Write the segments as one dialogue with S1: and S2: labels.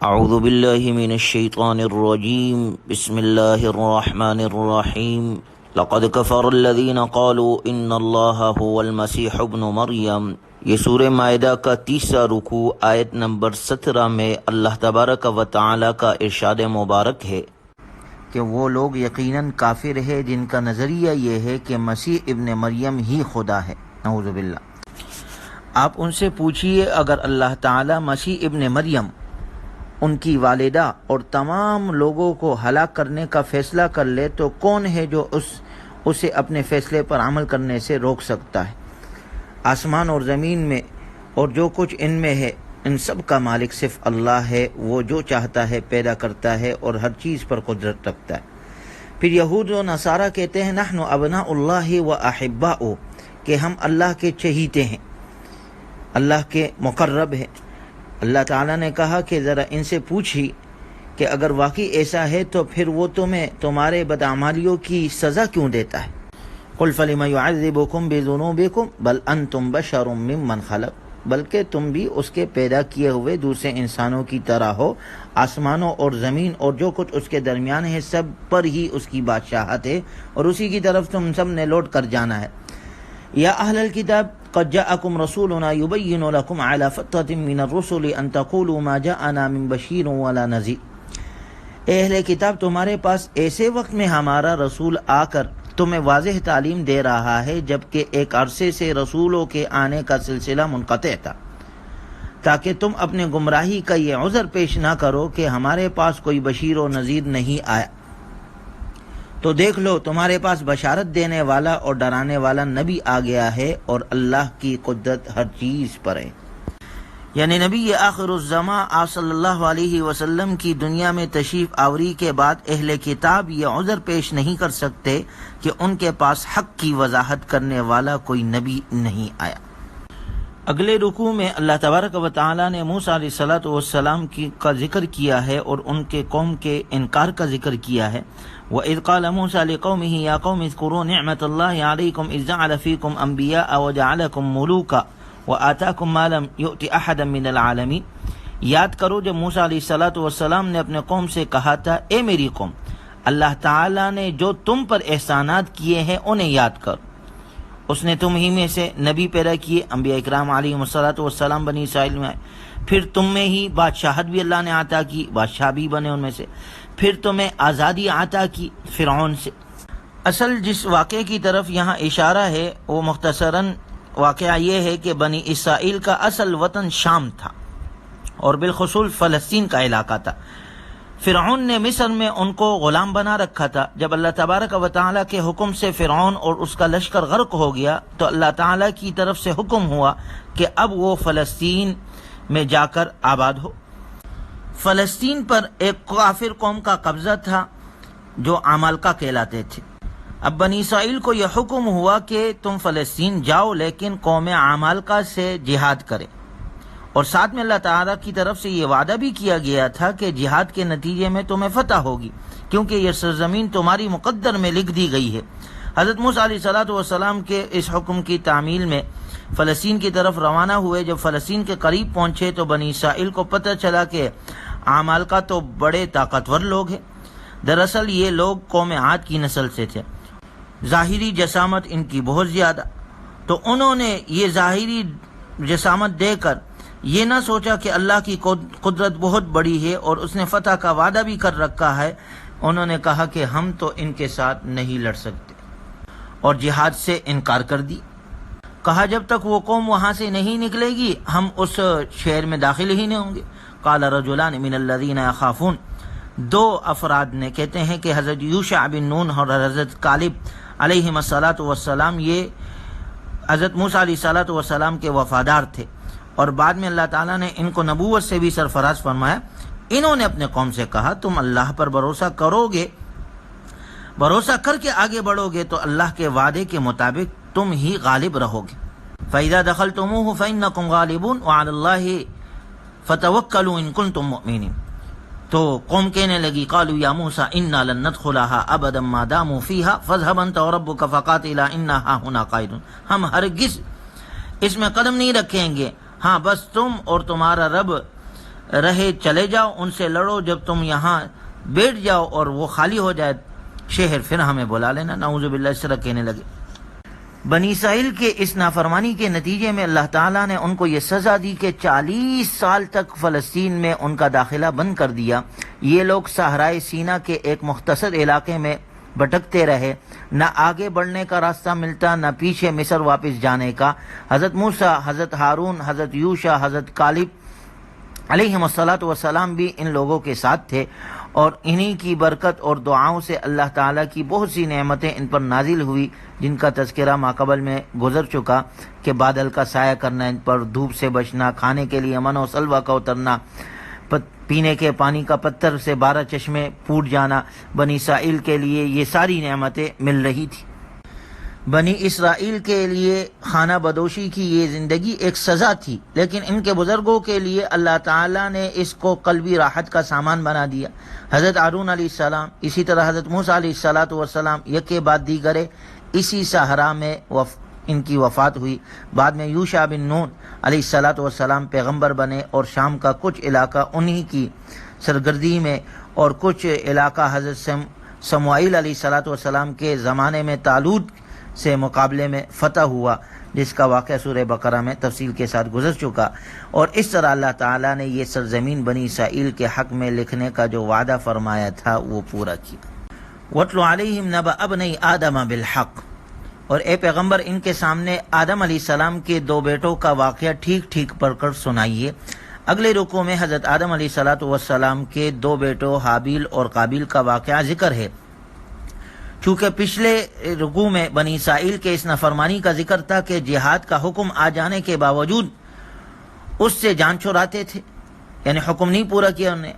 S1: اعوذ باللہ من الشیطان الرجیم بسم اللہ الرحمن الرحیم لقد کفر الذین قالوا ان اللہ هو المسیح ابن مریم۔ یہ سورہ مائدہ کا 30واں رکوع آیت نمبر 17 میں اللہ تبارک و تعالی کا ارشاد مبارک ہے کہ وہ لوگ یقیناً کافر ہے جن کا نظریہ یہ ہے کہ مسیح ابن مریم ہی خدا ہے، نعوذ باللہ۔ آپ ان سے پوچھئے اگر اللہ تعالی مسیح ابن مریم، ان کی والدہ اور تمام لوگوں کو ہلاک کرنے کا فیصلہ کر لے تو کون ہے جو اسے اپنے فیصلے پر عمل کرنے سے روک سکتا ہے؟ آسمان اور زمین میں اور جو کچھ ان میں ہے، ان سب کا مالک صرف اللہ ہے، وہ جو چاہتا ہے پیدا کرتا ہے اور ہر چیز پر قدرت رکھتا ہے۔ پھر یہود و نصارہ کہتے ہیں نحن ابناء اللہ و احباؤہ، کہ ہم اللہ کے چہیتے ہیں، اللہ کے مقرب ہیں۔ اللہ تعالیٰ نے کہا کہ ذرا ان سے پوچھی کہ اگر واقعی ایسا ہے تو پھر وہ تمہیں تمہارے بدعمالیوں کی سزا کیوں دیتا ہے؟ قل فلم يعذبكم بذنوبكم بل انتم بشر ممن خلق، بلکہ تم بھی اس کے پیدا کیے ہوئے دوسرے انسانوں کی طرح ہو۔ آسمانوں اور زمین اور جو کچھ اس کے درمیان ہے سب پر ہی اس کی بادشاہت ہے اور اسی کی طرف تم سب نے لوٹ کر جانا ہے۔ یا اہل الکتاب قد جاءکم رسولنا یبین لکم علی فترۃ من الرسل ان تقولوا ما جاءنا من بشیر ولا نذیر۔ اے اہل کتاب، تمہارے پاس ایسے وقت میں ہمارا رسول آ کر تمہیں واضح تعلیم دے رہا ہے جبکہ ایک عرصے سے رسولوں کے آنے کا سلسلہ منقطع تھا، تاکہ تم اپنے گمراہی کا یہ عذر پیش نہ کرو کہ ہمارے پاس کوئی بشیر و نذیر نہیں آیا۔ تو دیکھ لو تمہارے پاس بشارت دینے والا اور ڈرانے والا نبی آ گیا ہے اور اللہ کی قدرت ہر چیز پر ہے۔ یعنی نبی آخر الزمان آپ صلی اللہ علیہ وسلم کی دنیا میں تشریف آوری کے بعد اہل کتاب یہ عذر پیش نہیں کر سکتے کہ ان کے پاس حق کی وضاحت کرنے والا کوئی نبی نہیں آیا۔ اگلے رکوع میں اللہ تبارک و تعالی نے موسیٰ علیہ السلام کا ذکر کیا ہے اور ان کے قوم کے انکار کا ذکر کیا ہے۔ وَإِذْ قَالَ مُوسَىٰ لِقَوْمِهِ يَا قَوْمِ اذْكُرُوا نِعْمَةَ اللَّهِ عَلَيْكُمْ إِذْ جَعَلَ فِيكُمْ أَنْبِيَاءَ وَجَعَلَكُمْ مُلُوكًا وَآتَاكُمْ مَا لَمْ يُؤْتِ أَحَدًا مِّنَ الْعَالَمِينَ۔ یاد کرو جب موسیٰ علیہ السلام نے اپنے قوم سے کہا تھا اے میری قوم، اللہ تعالیٰ نے جو تم پر احسانات کیے ہیں انہیں یاد کرو۔ اس نے تم ہی میں سے نبی پیدا کیے، انبیاء اکرام علیہم السلام بنی اسرائیل میں آئے، پھر تم میں ہی بادشاہت بھی اللہ نے عطا کی، بادشاہ بھی بنے ان میں سے، پھر تمہیں آزادی عطا کی فرعون سے۔ اصل جس واقعے کی طرف یہاں اشارہ ہے وہ مختصراً واقعہ یہ ہے کہ بنی اسرائیل کا اصل وطن شام تھا اور بالخصوص فلسطین کا علاقہ تھا۔ فرعون نے مصر میں ان کو غلام بنا رکھا تھا۔ جب اللہ تبارک و تعالیٰ کے حکم سے فرعون اور اس کا لشکر غرق ہو گیا تو اللہ تعالیٰ کی طرف سے حکم ہوا کہ اب وہ فلسطین میں جا کر آباد ہو۔ فلسطین پر ایک کافر قوم کا قبضہ تھا جو عمالقہ کہلاتے تھے۔ اب بنی اسرائیل کو یہ حکم ہوا کہ تم فلسطین جاؤ لیکن قوم عمالقہ سے جہاد کرے، اور ساتھ میں اللہ تعالیٰ کی طرف سے یہ وعدہ بھی کیا گیا تھا کہ جہاد کے نتیجے میں تمہیں فتح ہوگی کیونکہ یہ سرزمین تمہاری مقدر میں لکھ دی گئی ہے۔ حضرت موسیٰ علیہ السلام کے اس حکم کی تعمیل میں فلسطین کی طرف روانہ ہوئے۔ جب فلسطین کے قریب پہنچے تو بنی اسرائیل کو پتہ چلا کہ عمالقہ تو بڑے طاقتور لوگ ہیں۔ دراصل یہ لوگ قوم عاد کی نسل سے تھے، ظاہری جسامت ان کی بہت زیادہ، تو انہوں نے یہ ظاہری جسامت دے کر یہ نہ سوچا کہ اللہ کی قدرت بہت بڑی ہے اور اس نے فتح کا وعدہ بھی کر رکھا ہے۔ انہوں نے کہا کہ ہم تو ان کے ساتھ نہیں لڑ سکتے اور جہاد سے انکار کر دی۔ کہا جب تک وہ قوم وہاں سے نہیں نکلے گی ہم اس شہر میں داخل ہی نہیں ہوں گے۔ قال رجلان من الذین یخافون، دو افراد نے کہتے ہیں کہ حضرت یوشع بن نون اور حضرت کالب علیہم السلام یہ حضرت موسیٰ علیہ السلام کے وفادار تھے، اور بعد میں اللہ تعالیٰ نے ان کو نبوت سے بھی سرفراز فرمایا۔ انہوں نے اپنے قوم سے کہا تم اللہ پر بھروسہ کرو گے، بھروسہ کر کے آگے بڑھو گے تو اللہ کے وعدے کے مطابق تم ہی غالب رہو گے۔ فَإِذَا دَخَلْتُمُوهُ فَإِنَّكُمْ غَالِبُونَ وَعَلَى اللَّهِ فَتَوَكَّلُوا إِن كُنتُم مُؤْمِنِينَ۔ تو قوم کہنے لگی قالوا یا موسیٰ اِنَّا لَن نَدْخُلَهَا أَبَدًا مَا دَامُوا فِيهَا فَاذْهَبْ أَنْتَ وَرَبُّكَ فَقَاتِلَا إِنَّا هَاهُنَا قَاعِدُونَ۔ ہم ہرگز اس میں قدم نہیں رکھیں گے، ہاں بس تم اور تمہارا رب
S2: رہے چلے جاؤ، ان سے لڑو، جب تم یہاں بیٹھ جاؤ اور وہ خالی ہو جائے شہر پھر ہمیں بلا لینا۔ نعوذ باللہ، اس طرح کہنے لگے۔ بنی اسرائیل کے اس نافرمانی کے نتیجے میں اللہ تعالیٰ نے ان کو یہ سزا دی کہ 40 سال تک فلسطین میں ان کا داخلہ بند کر دیا۔ یہ لوگ صحرائے سینا کے ایک مختصر علاقے میں بھٹکتے رہے، نہ آگے بڑھنے کا راستہ ملتا نہ پیچھے مصر واپس جانے کا۔ حضرت موسیٰ، حضرت ہارون، حضرت یوشع، حضرت کالب علیہم الصلاۃ والسلام بھی ان لوگوں کے ساتھ تھے، اور انہی کی برکت اور دعاؤں سے اللہ تعالیٰ کی بہت سی نعمتیں ان پر نازل ہوئی، جن کا تذکرہ ماقبل میں گزر چکا کہ بادل کا سایہ کرنا ان پر، دھوپ سے بچنا، کھانے کے لیے من و سلوہ کا اترنا، پینے کے پانی کا پتھر سے 12 چشمے پھوٹ جانا۔ بنی اسرائیل کے لیے یہ ساری نعمتیں مل رہی تھی۔ بنی اسرائیل کے لیے خانہ بدوشی کی یہ زندگی ایک سزا تھی، لیکن ان کے بزرگوں کے لیے اللہ تعالیٰ نے اس کو قلبی راحت کا سامان بنا دیا۔ حضرت ہارون علیہ السلام، اسی طرح حضرت موسیٰ علیہ السلام یکے بعد دیگرے اسی صحرا میں ان کی وفات ہوئی۔ بعد میں یوشع بن نون علیہ السلام پیغمبر بنے، اور شام کا کچھ علاقہ انہی کی سرگردی میں اور کچھ علاقہ حضرت سموئیل علیہ السلام کے زمانے میں طالوت سے مقابلے میں فتح ہوا، جس کا واقعہ سورہ بقرہ میں تفصیل کے ساتھ گزر چکا۔ اور اس طرح اللہ تعالیٰ نے یہ سرزمین بنی اسرائیل کے حق میں لکھنے کا جو وعدہ فرمایا تھا وہ پورا کیا۔ وَاتْلُ عَلَيْهِمْ نَبَأَ ابْنَيْ آدَمَ بِالْحَقِّ، اور اے پیغمبر ان کے سامنے آدم علیہ السلام کے 2 بیٹوں کا واقعہ ٹھیک ٹھیک پڑھ کر سنائیے۔ اگلے رکوع میں حضرت آدم علیہ السلام کے 2 بیٹوں حابیل اور قابیل کا واقعہ ذکر ہے۔ چونکہ پچھلے رکوع میں بنی اسرائیل کے اس نافرمانی کا ذکر تھا کہ جہاد کا حکم آ جانے کے باوجود اس سے جان چھڑاتے تھے، یعنی حکم نہیں پورا کیا انہوں نے۔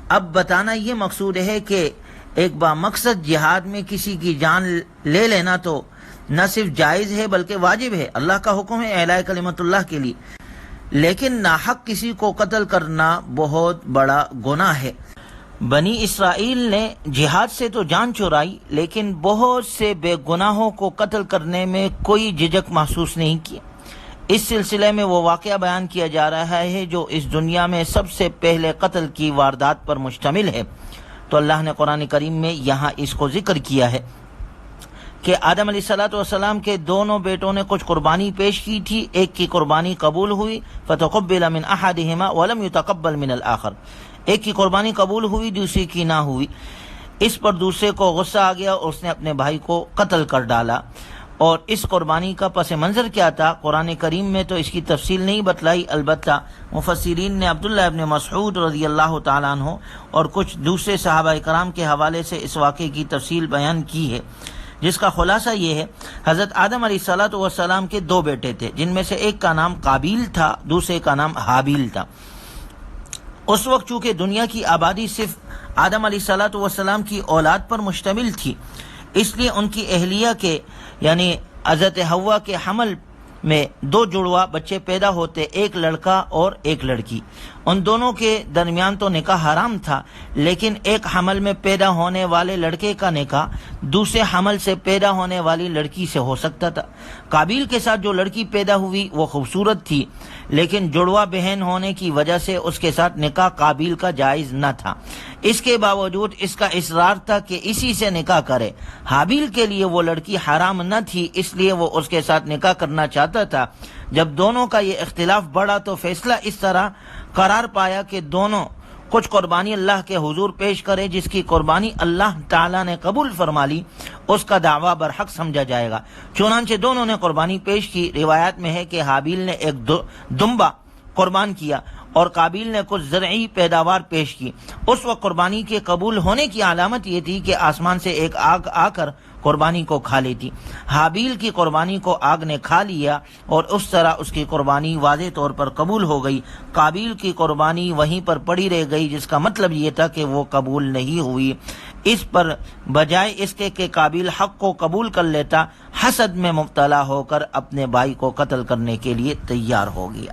S2: اب بتانا یہ مقصود ہے کہ ایک بامقصد جہاد میں کسی کی جان لے لینا تو نہ صرف جائز ہے بلکہ واجب ہے، اللہ کا حکم ہے اعلاء کلمت اللہ کے لیے، لیکن ناحق کسی کو قتل کرنا بہت بڑا گناہ ہے۔ بنی اسرائیل نے جہاد سے تو جان چرائی، لیکن بہت سے بے گناہوں کو قتل کرنے میں کوئی جھجک محسوس نہیں کیا۔ اس سلسلے میں وہ واقعہ بیان کیا جا رہا ہے جو اس دنیا میں سب سے پہلے قتل کی واردات پر مشتمل ہے۔ تو اللہ نے قرآن کریم میں یہاں اس کو ذکر کیا ہے کہ آدم علیہ السلام کے دونوں بیٹوں نے کچھ قربانی پیش کی تھی، ایک کی قربانی قبول ہوئی، فتقبل من احدہما ولم یتقبل من الآخر، ایک کی قربانی قبول ہوئی دوسری کی نہ ہوئی۔ اس پر دوسرے کو غصہ آ گیا اور اس نے اپنے بھائی کو قتل کر ڈالا۔ اور اس قربانی کا پس منظر کیا تھا قرآن کریم میں تو اس کی تفصیل نہیں بتلائی، البتہ مفسرین نے عبداللہ ابن مسعود رضی اللہ تعالیٰ عنہ اور کچھ دوسرے صحابہ کرام کے حوالے سے اس واقعے کی تفصیل بیان کی ہے، جس کا خلاصہ یہ ہے حضرت آدم علیہ السلام کے 2 بیٹے تھے، جن میں سے ایک کا نام قابیل تھا، دوسرے کا نام حابیل تھا۔ اس وقت چونکہ دنیا کی آبادی صرف آدم علیہ السلام کی اولاد پر مشتمل تھی، اس لیے ان کی اہلیہ کے یعنی حضرت حوا کے حمل میں 2 جڑوا بچے پیدا ہوتے، ایک لڑکا اور ایک لڑکی۔ ان دونوں کے درمیان تو نکاح حرام تھا، لیکن ایک حمل میں پیدا ہونے والے لڑکے کا نکاح دوسرے حمل سے پیدا ہونے والی لڑکی سے ہو سکتا تھا۔ قابیل کے ساتھ جو لڑکی پیدا ہوئی وہ خوبصورت تھی، لیکن جڑوا بہن ہونے کی وجہ سے اس کے ساتھ نکاح قابیل کا جائز نہ تھا۔ اس کے باوجود اس کا اصرار تھا کہ اسی سے نکاح کرے۔ حابیل کے لیے وہ لڑکی حرام نہ تھی، اس لیے وہ اس کے ساتھ نکاح کرنا چاہتا تھا۔ جب دونوں کا یہ اختلاف بڑھا تو فیصلہ اس طرح قرار پایا کہ دونوں کچھ قربانی اللہ کے حضور پیش کرے، جس کی قربانی اللہ تعالیٰ نے قبول فرما لی اس کا دعویٰ برحق سمجھا جائے گا۔ چنانچہ دونوں نے قربانی پیش کی۔ روایات میں ہے کہ حابیل نے ایک دمبا قربان کیا اور قابیل نے کچھ زرعی پیداوار پیش کی۔ اس وقت قربانی کے قبول ہونے کی علامت یہ تھی کہ آسمان سے ایک آگ آ کر قربانی کو کھا لیتی۔ حابیل کی قربانی کو آگ نے کھا لیا اور اس طرح اس کی قربانی واضح طور پر قبول ہو گئی۔ قابیل کی قربانی وہیں پر پڑی رہ گئی، جس کا مطلب یہ تھا کہ وہ قبول نہیں ہوئی۔ اس پر بجائے اس کے کہ قابیل حق کو قبول کر لیتا، حسد میں مبتلا ہو کر اپنے بھائی کو قتل کرنے کے لیے تیار ہو گیا۔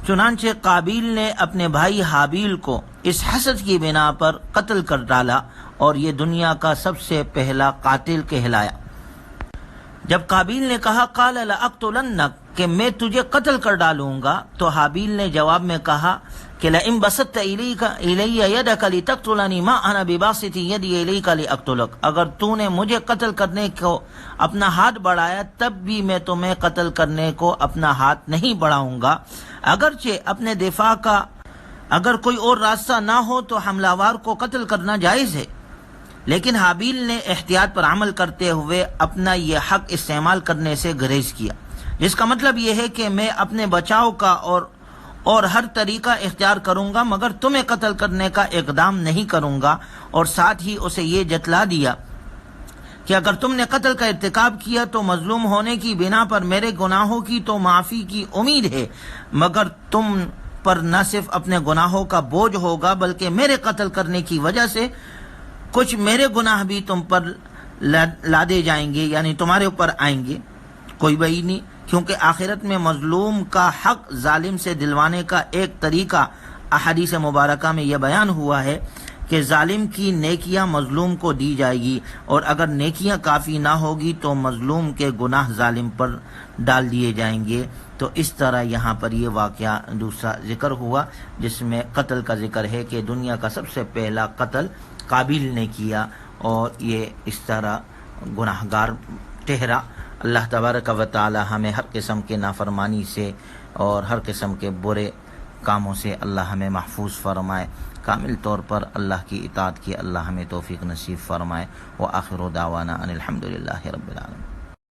S2: چنانچہ قابیل نے اپنے بھائی حابیل کو اس حسد کی بنا پر قتل کر ڈالا اور یہ دنیا کا سب سے پہلا قاتل کہلایا۔ جب قابیل نے کہا قال لأقتلنک، کہ میں تجھے قتل کر ڈالوں گا، تو حابیل نے جواب میں کہا کہ لئن بسطت الی یدک لتقتلنی ما انا بباسط یدی الیک لاقتلک، اگر تو نے مجھے قتل کرنے کو اپنا ہاتھ بڑھایا تب بھی میں تمہیں قتل کرنے کو اپنا ہاتھ نہیں بڑھاؤں گا۔ اگرچہ اپنے دفاع کا اگر کوئی اور راستہ نہ ہو تو حملہ وار کو قتل کرنا جائز ہے، لیکن حابیل نے احتیاط پر عمل کرتے ہوئے اپنا یہ حق استعمال کرنے سے گریز کیا، جس کا مطلب یہ ہے کہ میں اپنے بچاؤ کا اور ہر طریقہ اختیار کروں گا مگر تمہیں قتل کرنے کا اقدام نہیں کروں گا، اور ساتھ ہی اسے یہ جتلا دیا کہ اگر تم نے قتل کا ارتکاب کیا تو مظلوم ہونے کی بنا پر میرے گناہوں کی تو معافی کی امید ہے، مگر تم پر نہ صرف اپنے گناہوں کا بوجھ ہوگا بلکہ میرے قتل کرنے کی وجہ سے کچھ میرے گناہ بھی تم پر لادے جائیں گے، یعنی تمہارے اوپر آئیں گے۔ کوئی بعید نہیں، کیونکہ آخرت میں مظلوم کا حق ظالم سے دلوانے کا ایک طریقہ احادیث مبارکہ میں یہ بیان ہوا ہے کہ ظالم کی نیکیاں مظلوم کو دی جائے گی، اور اگر نیکیاں کافی نہ ہوگی تو مظلوم کے گناہ ظالم پر ڈال دیے جائیں گے۔ تو اس طرح یہاں پر یہ واقعہ دوسرا ذکر ہوا جس میں قتل کا ذکر ہے کہ دنیا کا سب سے پہلا قتل قابیل نے کیا، اور یہ اس طرح گناہگار ٹھہرا۔ اللہ تبارک و تعالی ہمیں ہر قسم کے نافرمانی سے اور ہر قسم کے برے کاموں سے اللہ ہمیں محفوظ فرمائے، کامل طور پر اللہ کی اطاعت کی اللہ ہمیں توفیق نصیب فرمائے۔ وآخر دعوانا ان الحمدللہ رب العالمین۔